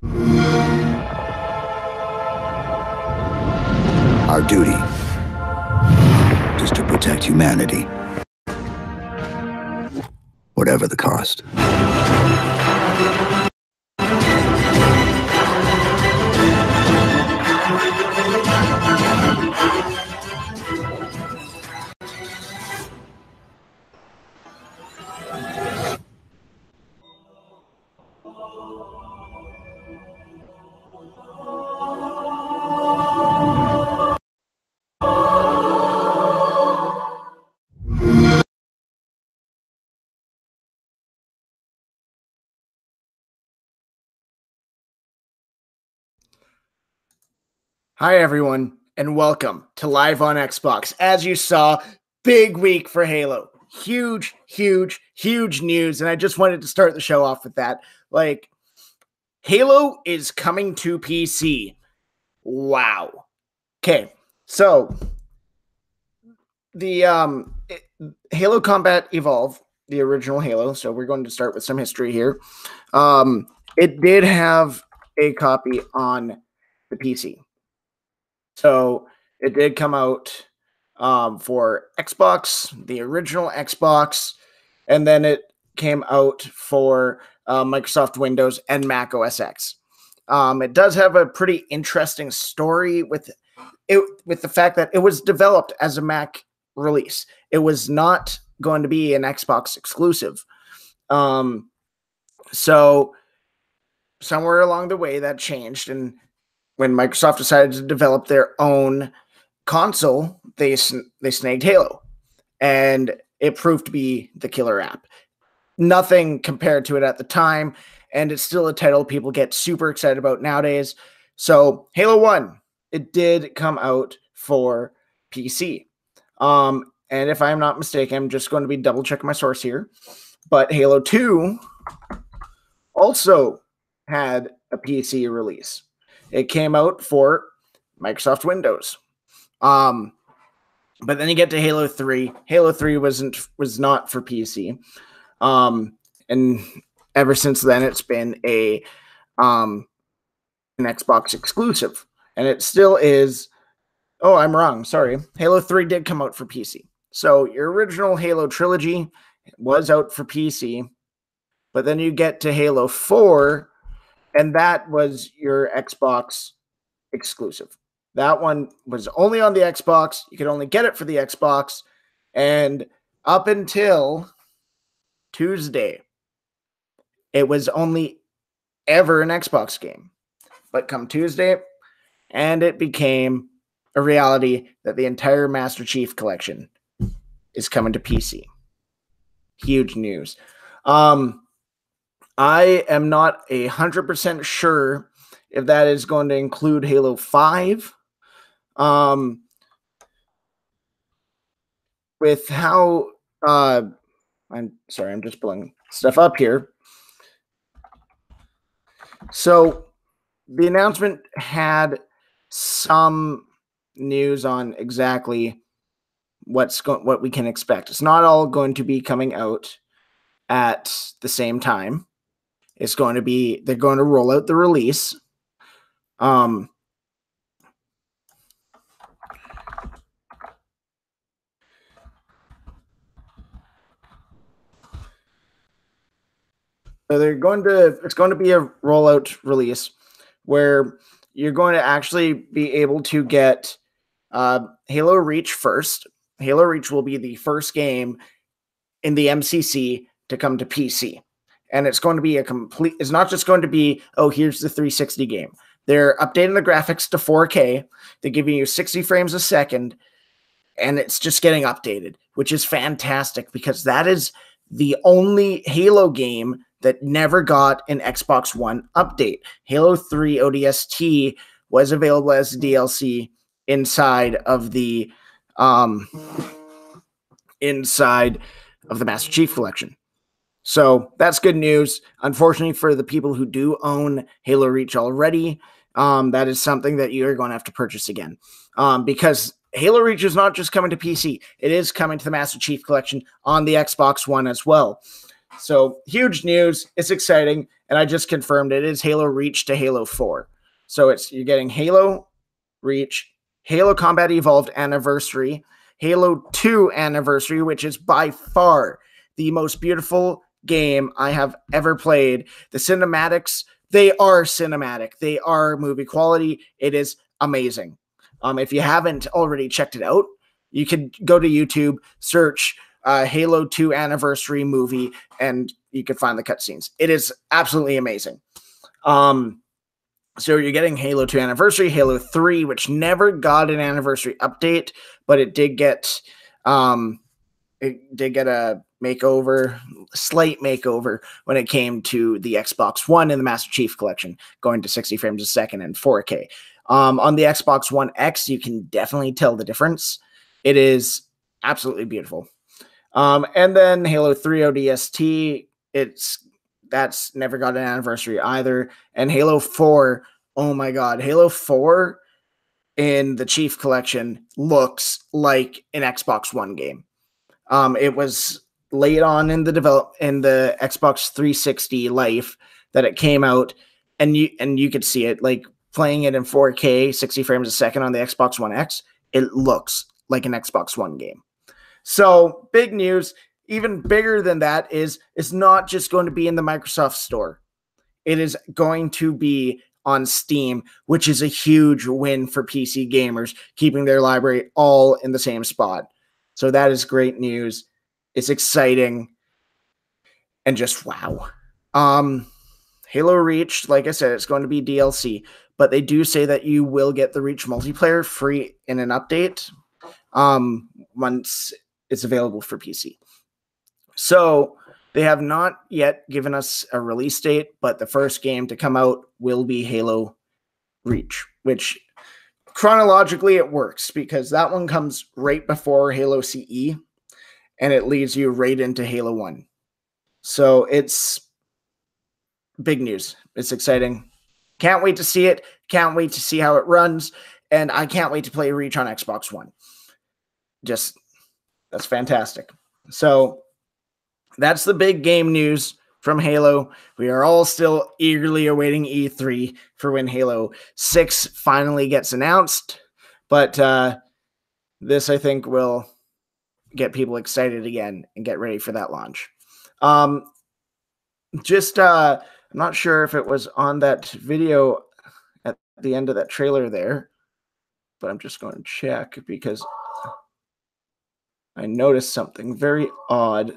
Our duty is to protect humanity, whatever the cost. Hi, everyone, and welcome to Live on Xbox. As you saw, big week for Halo. Huge, huge, huge news, and I just wanted to start the show off with that. Halo is coming to PC. Wow. Okay, so the Halo Combat Evolve, the original Halo, so we're going to start with some history here. It did have a copy on the PC. So it did come out for Xbox, the original Xbox, and then it came out for Microsoft Windows and Mac OS X. It does have a pretty interesting story with the fact that it was developed as a Mac release. It was not going to be an Xbox exclusive. So somewhere along the way that changed, and when Microsoft decided to develop their own console, they snagged Halo, and it proved to be the killer app. Nothing compared to it at the time, and it's still a title people get super excited about nowadays. So Halo 1, it did come out for PC. And if I'm not mistaken, I'm just going to be double checking my source here, but Halo 2 also had a PC release. It came out for Microsoft Windows. But then you get to Halo 3. Halo 3 was not for PC. And ever since then it's been an Xbox exclusive. And it still is. Oh, I'm wrong. Sorry. Halo 3 did come out for PC. So your original Halo trilogy was out for PC. But then you get to Halo 4, and that was your Xbox exclusive. That one was only on the Xbox. You could only get it for the Xbox. And up until Tuesday, it was only ever an Xbox game. But come Tuesday, and it became a reality that the entire Master Chief Collection is coming to PC. Huge news. I am not 100% sure if that is going to include Halo 5. With how I'm sorry, I'm just pulling stuff up here. So the announcement had some news on exactly what we can expect. It's not all going to be coming out at the same time. It's going to be, they're going to roll out the release. So it's going to be a rollout release where you're going to actually be able to get Halo Reach first. Halo Reach will be the first game in the MCC to come to PC. And it's going to be it's not just going to be, oh, here's the 360 game. They're updating the graphics to 4K. They're giving you 60 frames a second, and it's just getting updated, which is fantastic because that is the only Halo game that never got an Xbox One update. Halo 3 ODST was available as a DLC inside of the Master Chief Collection. So that's good news. Unfortunately, for the people who do own Halo Reach already, that is something that you're going to have to purchase again. Because Halo Reach is not just coming to PC. It is coming to the Master Chief Collection on the Xbox One as well. So huge news. It's exciting. and I just confirmed it is Halo Reach to Halo 4. So you're getting Halo Reach, Halo Combat Evolved Anniversary, Halo 2 Anniversary, which is by far the most beautiful game I have ever played. The cinematics, they are cinematic. They are movie quality. It is amazing. If you haven't already checked it out, you could go to YouTube, search Halo 2 Anniversary movie, and you could find the cutscenes. It is absolutely amazing. So you're getting Halo 2 Anniversary, Halo 3, which never got an anniversary update, but it did get a makeover, slight makeover when it came to the Xbox One in the Master Chief Collection, going to 60 frames a second and 4K. On the Xbox One X, you can definitely tell the difference. It is absolutely beautiful. And then Halo 3 ODST, that's never got an anniversary either. And Halo 4, oh my God, Halo 4 in the Chief Collection looks like an Xbox One game. It was late on in the Xbox 360 life that it came out, and you could see it, like playing it in 4K, 60 frames a second on the Xbox One X. It looks like an Xbox One game. So big news. Even bigger than that is it's not just going to be in the Microsoft Store. It is going to be on Steam, which is a huge win for PC gamers, keeping their library all in the same spot. So that is great news. It's exciting. And just wow. Halo Reach, like I said, it's going to be DLC, but they do say that you will get the Reach multiplayer free in an update once it's available for PC. So they have not yet given us a release date, but the first game to come out will be Halo Reach, which chronologically it works because that one comes right before Halo CE and it leads you right into Halo 1. So it's big news. It's exciting. Can't wait to see it. Can't wait to see how it runs. And I can't wait to play Reach on Xbox One. Just, that's fantastic. So that's the big game news from Halo. We are all still eagerly awaiting E3 for when Halo 6 finally gets announced. But this, I think, will get people excited again and get ready for that launch. I'm not sure if it was on that video at the end of that trailer there, but I'm just going to check because I noticed something very odd.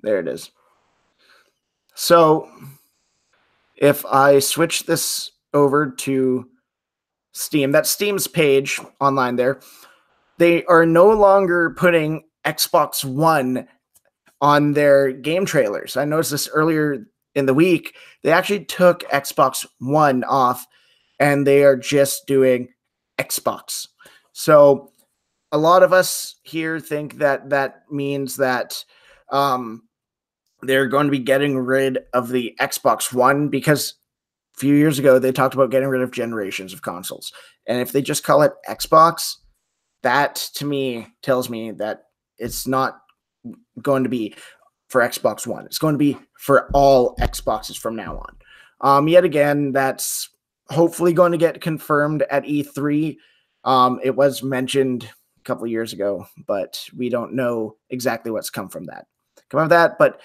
There it is. So if I switch this over to Steam, that's Steam's page online there, they are no longer putting Xbox One on their game trailers. I noticed this earlier in the week. They actually took Xbox One off and they are just doing Xbox. So a lot of us here think that that means that they're going to be getting rid of the Xbox One because a few years ago they talked about getting rid of generations of consoles. And if they just call it Xbox, that to me tells me that it's not going to be for Xbox One. It's going to be for all Xboxes from now on. Yet again, that's hopefully going to get confirmed at E3. It was mentioned a couple of years ago, but we don't know exactly what's come from that. But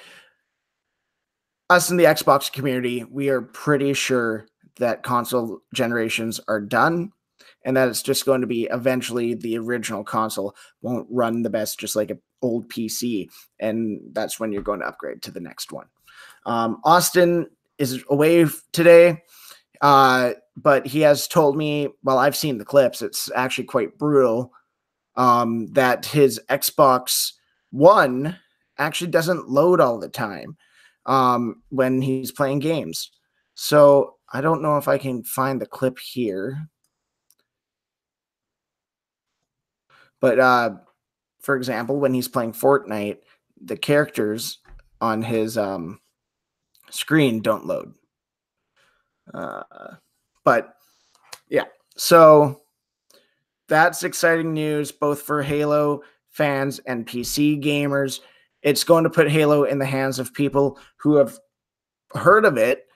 us in the Xbox community, we are pretty sure that console generations are done and that it's just going to be eventually the original console won't run the best, just like an old PC. And that's when you're going to upgrade to the next one. Austin is away today, but he has told me, well, I've seen the clips. It's actually quite brutal that his Xbox One actually doesn't load all the time when he's playing games. So I don't know if I can find the clip here. But for example, when he's playing Fortnite, the characters on his screen don't load. But yeah, so that's exciting news both for Halo fans and PC gamers. it's going to put Halo in the hands of people who have heard of it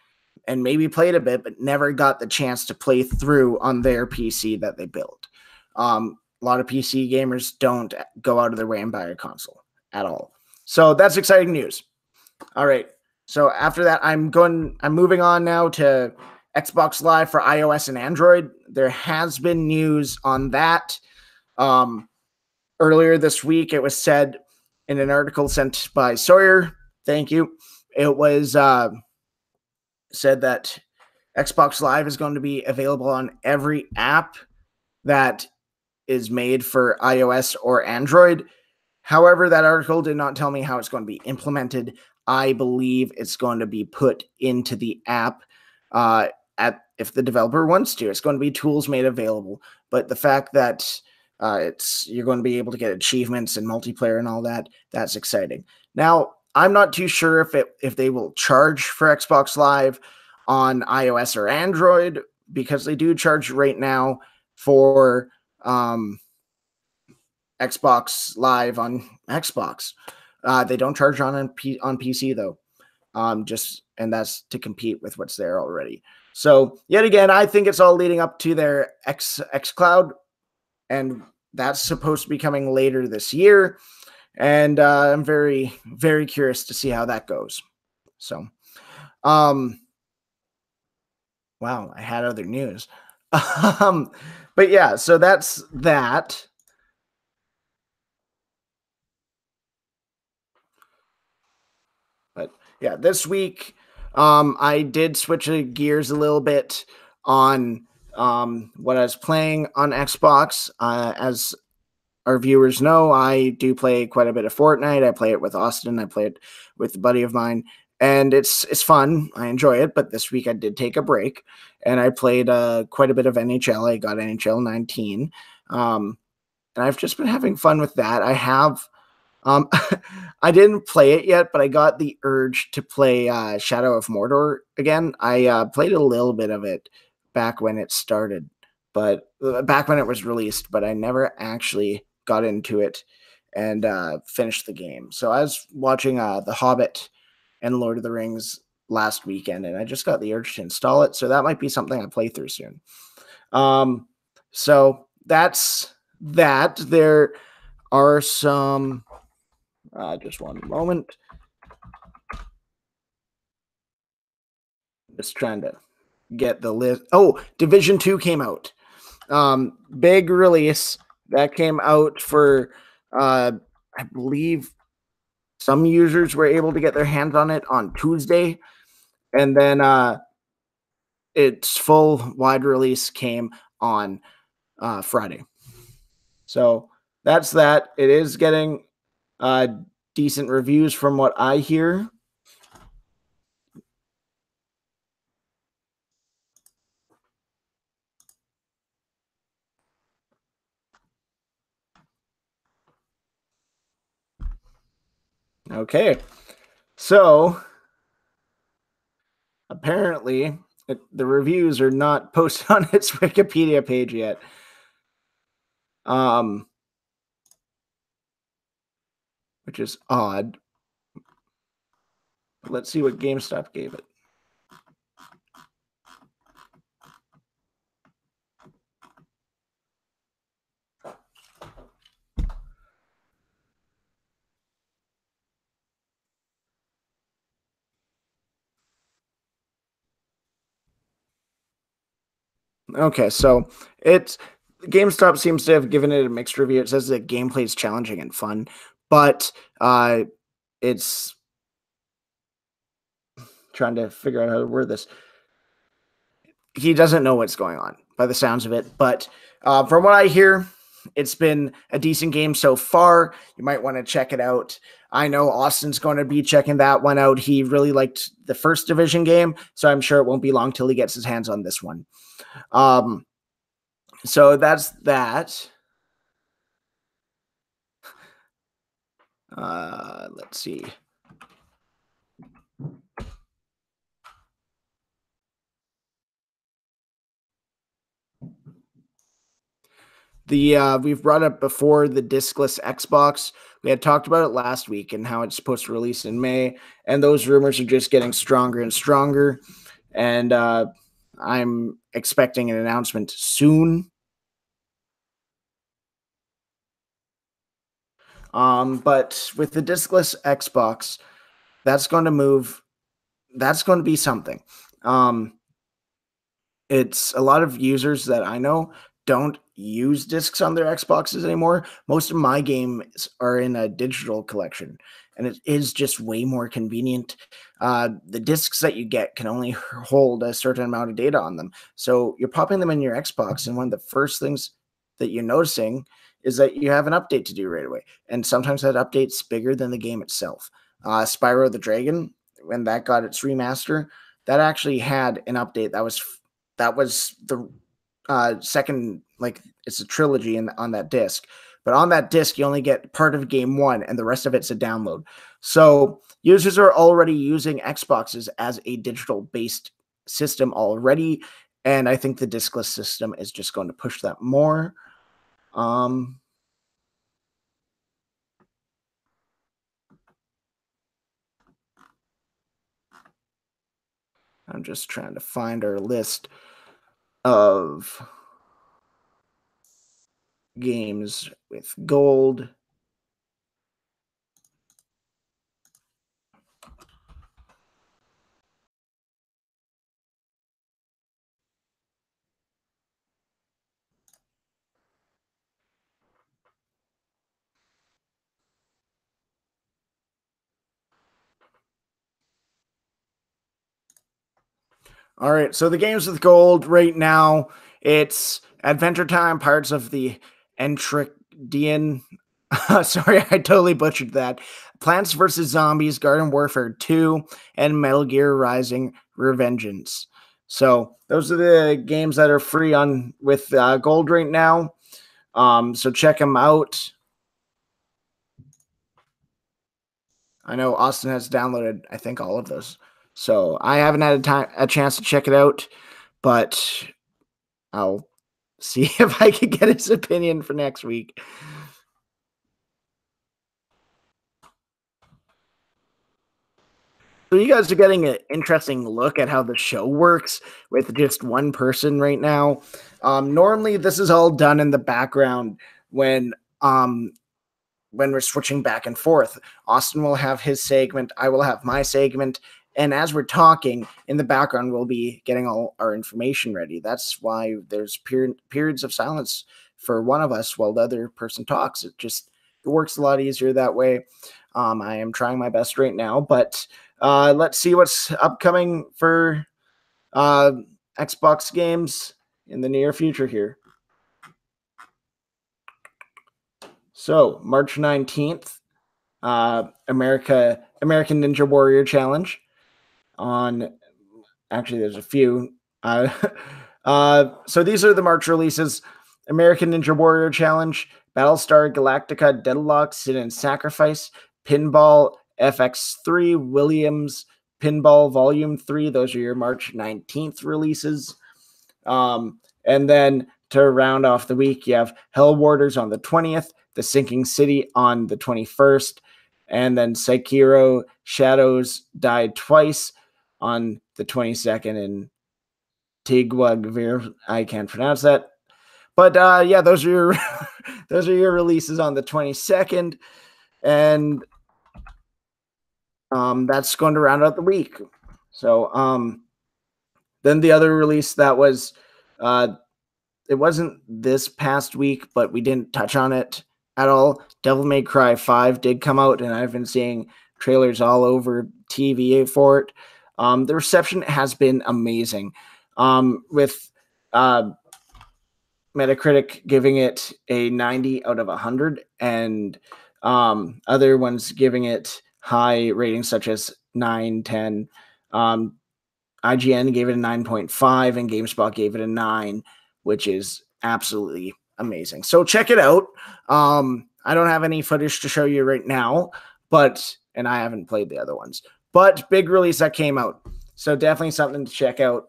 and maybe played a bit, but never got the chance to play through on their PC that they built. A lot of PC gamers don't go out of their way and buy a console at all. So that's exciting news. All right. So after that, I'm moving on now to Xbox Live for iOS and Android. There has been news on that. Earlier this week, it was said in an article sent by Sawyer. Thank you. It was said that Xbox Live is going to be available on every app that is made for iOS or Android. However, that article did not tell me how it's going to be implemented. I believe it's going to be put into the app if the developer wants to. It's going to be tools made available. But the fact that you're going to be able to get achievements and multiplayer and all that, that's exciting. Now, I'm not too sure if they will charge for Xbox Live on iOS or Android, because they do charge right now for Xbox Live on Xbox. They don't charge on PC though. And that's to compete with what's there already. So yet again, I think it's all leading up to their xCloud, and that's supposed to be coming later this year. And I'm very, very curious to see how that goes. So, wow, I had other news. But yeah, so that's that. But yeah, this week I did switch gears a little bit on what I was playing on Xbox. As our viewers know, I do play quite a bit of Fortnite. I play it with Austin. I play it with a buddy of mine, and it's fun. I enjoy it. But this week I did take a break, and I played quite a bit of NHL. I got NHL 19, and I've just been having fun with that. I have. I didn't play it yet, but I got the urge to play Shadow of Mordor again. I played a little bit of it back when it started, but back when it was released, but I never actually got into it and finished the game. So I was watching The Hobbit and Lord of the Rings last weekend, and I just got the urge to install it. So that might be something I play through soon. So that's that. There are some... just one moment. Just trying to get the list. Oh, Division 2 came out. Big release that came out for, I believe some users were able to get their hands on it on Tuesday. And then its full wide release came on Friday. So that's that. It is getting decent reviews from what I hear. Okay, so apparently the reviews are not posted on its Wikipedia page yet. Which is odd. Let's see what GameStop gave it. Okay, so GameStop seems to have given it a mixed review. It says that gameplay is challenging and fun, but it's trying to figure out how to word this. He doesn't know what's going on by the sounds of it, but from what I hear, it's been a decent game so far. You might want to check it out. I know Austin's going to be checking that one out. He really liked the first Division game, so I'm sure it won't be long till he gets his hands on this one. So that's that. Let's see. We've brought up before the diskless Xbox. We had talked about it last week and how it's supposed to release in May, and those rumors are just getting stronger and stronger. And I'm expecting an announcement soon. But with the diskless Xbox, that's going to move. That's going to be something. Um, it's a lot of users that I know don't use discs on their Xboxes anymore. Most of my games are in a digital collection, and it is just way more convenient. The discs that you get can only hold a certain amount of data on them. So you're popping them in your Xbox, and one of the first things that you're noticing is that you have an update to do right away. And sometimes that update's bigger than the game itself. Spyro the Dragon, when that got its remaster, that actually had an update that was the second, like it's a trilogy on that disc. But on that disc, you only get part of game one, and the rest of it's a download. So users are already using Xboxes as a digital based system already, and I think the discless system is just going to push that more. I'm just trying to find our list of games with gold. All right, so the games with gold right now, it's Adventure Time, Pirates of the Entridian. Sorry, I totally butchered that. Plants vs. Zombies, Garden Warfare 2, and Metal Gear Rising Revengeance. So those are the games that are free on with gold right now. So check them out. I know Austin has downloaded, I think, all of those. So I haven't had a chance to check it out, but I'll see if I can get his opinion for next week. So you guys are getting an interesting look at how the show works with just one person right now. Normally, this is all done in the background um, when we're switching back and forth. Austin will have his segment, I will have my segment, and as we're talking in the background, we'll be getting all our information ready. That's why there's periods of silence for one of us while the other person talks. It works a lot easier that way. I am trying my best right now, but let's see what's upcoming for Xbox games in the near future here. So March 19th, American Ninja Warrior Challenge. Actually, there's a few. So these are the March releases: American Ninja Warrior Challenge, Battlestar Galactica, Deadlock, Sin and Sacrifice, Pinball FX3, Williams Pinball Volume 3. Those are your March 19th releases. And then to round off the week, you have Hell Warders on the 20th, The Sinking City on the 21st, and then Sekiro Shadows Die Twice on the 22nd, and Tigwagvir, I can't pronounce that. But yeah, those are your those are your releases on the 22nd, and that's going to round out the week. So then the other release that was it wasn't this past week, but we didn't touch on it at all. Devil May Cry 5 did come out, and I've been seeing trailers all over TV for it. The reception has been amazing, with Metacritic giving it a 90 out of 100, and other ones giving it high ratings such as 9, 10. IGN gave it a 9.5, and GameSpot gave it a 9, which is absolutely amazing. So check it out. I don't have any footage to show you right now, and I haven't played the other ones, but big release that came out. So definitely something to check out.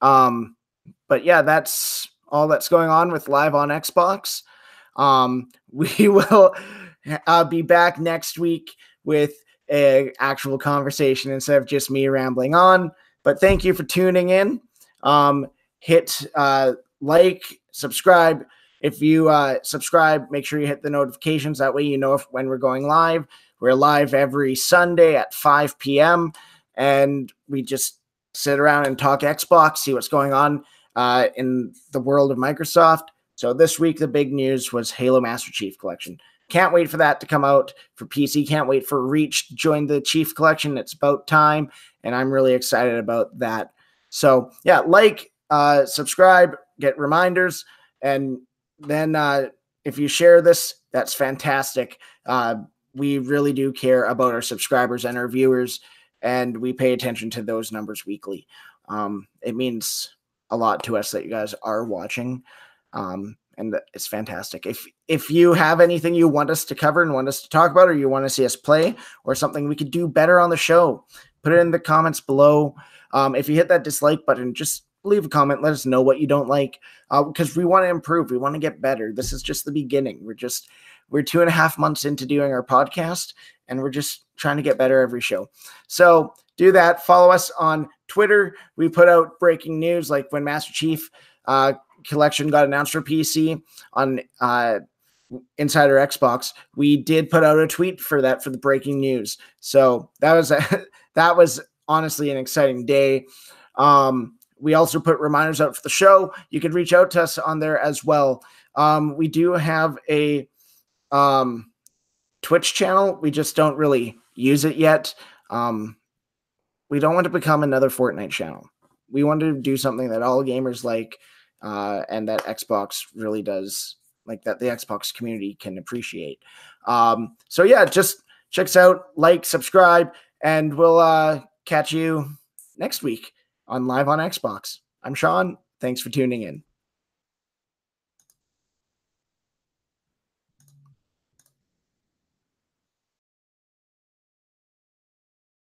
But yeah, that's all that's going on with Live on Xbox. We will be back next week with an actual conversation instead of just me rambling on. But thank you for tuning in. Hit like, subscribe. If you subscribe, make sure you hit the notifications. That way you know when we're going live. We're live every Sunday at 5 p.m. And we just sit around and talk Xbox, see what's going on in the world of Microsoft. So this week, the big news was Halo Master Chief Collection. Can't wait for that to come out for PC. Can't wait for Reach to join the Chief Collection. It's about time, and I'm really excited about that. So yeah, like, subscribe, get reminders, and then if you share this, that's fantastic. We really do care about our subscribers and our viewers, and we pay attention to those numbers weekly. It means a lot to us that you guys are watching, and it's fantastic. If you have anything you want us to cover and want us to talk about, or you want to see us play, or something we could do better on the show, put it in the comments below. If you hit that dislike button, just leave a comment. Let us know what you don't like, because we want to improve. We want to get better. This is just the beginning. We're 2.5 months into doing our podcast, and we're just trying to get better every show. So do that. Follow us on Twitter. We put out breaking news, like when Master Chief Collection got announced for PC on Insider Xbox. We did put out a tweet for that, for the breaking news. So that was honestly an exciting day. We also put reminders out for the show. You can reach out to us on there as well. We do have a Twitch channel. We just don't really use it yet. We don't want to become another Fortnite channel. We want to do something that all gamers like, and that Xbox really does, like, that the Xbox community can appreciate. So yeah, just check us out, like, subscribe, and we'll catch you next week on Live on Xbox. I'm Sean. Thanks for tuning in.